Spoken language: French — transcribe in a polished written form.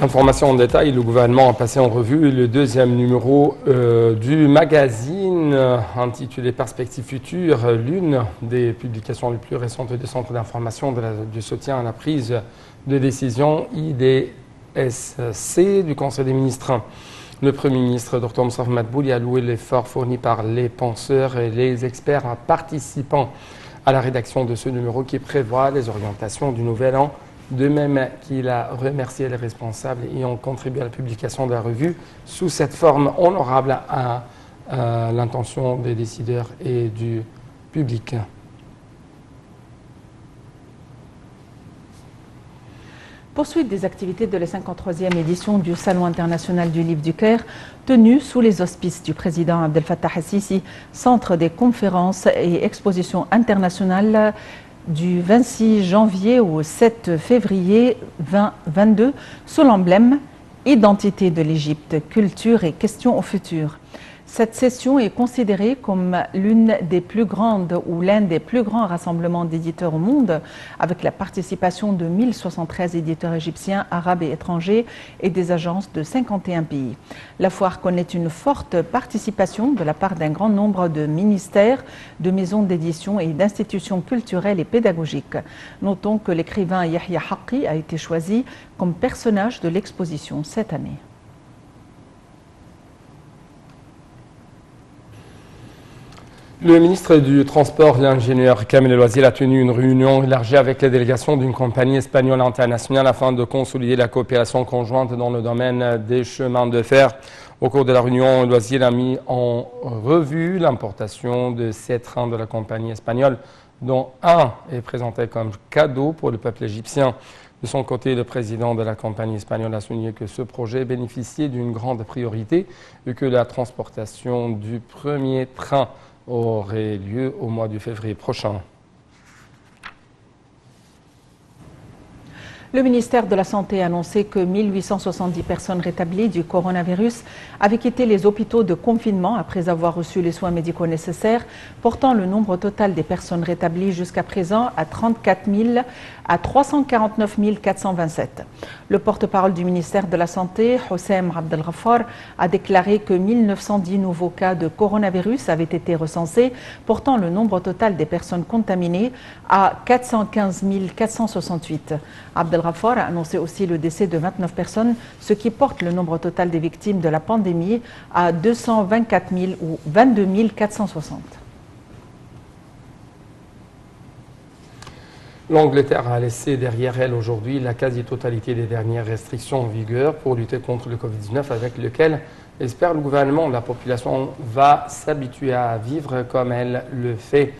Information en détail, le gouvernement a passé en revue le deuxième numéro du magazine intitulé Perspectives futures, l'une des publications les plus récentes du Centre d'information du soutien à la prise de décision IDSC du Conseil des ministres. Le Premier ministre Dr Moussa Madbouli a loué l'effort fourni par les penseurs et les experts participant à la rédaction de ce numéro qui prévoit les orientations du nouvel an. De même qu'il a remercié les responsables ayant contribué à la publication de la revue sous cette forme honorable à l'intention des décideurs et du public. Poursuite des activités de la 53e édition du Salon international du livre du Caire, tenue sous les auspices du président Abdel Fattah el-Sisi, centre des conférences et expositions internationales du 26 janvier au 7 février 2022 sous l'emblème « Identité de l'Égypte, culture et questions au futur ». Cette session est considérée comme l'une des plus grandes ou l'un des plus grands rassemblements d'éditeurs au monde, avec la participation de 1073 éditeurs égyptiens, arabes et étrangers et des agences de 51 pays. La foire connaît une forte participation de la part d'un grand nombre de ministères, de maisons d'édition et d'institutions culturelles et pédagogiques. Notons que l'écrivain Yahya Haqqi a été choisi comme personnage de l'exposition cette année. Le ministre du Transport, l'ingénieur Kamel El Ouazil, a tenu une réunion élargie avec les délégations d'une compagnie espagnole internationale afin de consolider la coopération conjointe dans le domaine des chemins de fer. Au cours de la réunion, El Ouazil a mis en revue l'importation de 7 trains de la compagnie espagnole, dont un est présenté comme cadeau pour le peuple égyptien. De son côté, le président de la compagnie espagnole a souligné que ce projet bénéficiait d'une grande priorité et que la transportation du premier train aurait lieu au mois de février prochain. Le ministère de la Santé a annoncé que 1870 personnes rétablies du coronavirus avaient quitté les hôpitaux de confinement après avoir reçu les soins médicaux nécessaires, portant le nombre total des personnes rétablies jusqu'à présent à 349 427. Le porte-parole du ministère de la Santé, Houssem Abdelghafar, a déclaré que 1910 nouveaux cas de coronavirus avaient été recensés, portant le nombre total des personnes contaminées à 415 468. Abdelghafar a annoncé aussi le décès de 29 personnes, ce qui porte le nombre total des victimes de la pandémie à 224 000 ou 22 460. L'Angleterre a laissé derrière elle aujourd'hui la quasi-totalité des dernières restrictions en vigueur pour lutter contre le Covid-19 avec lequel, espère le gouvernement, la population va s'habituer à vivre comme elle le fait.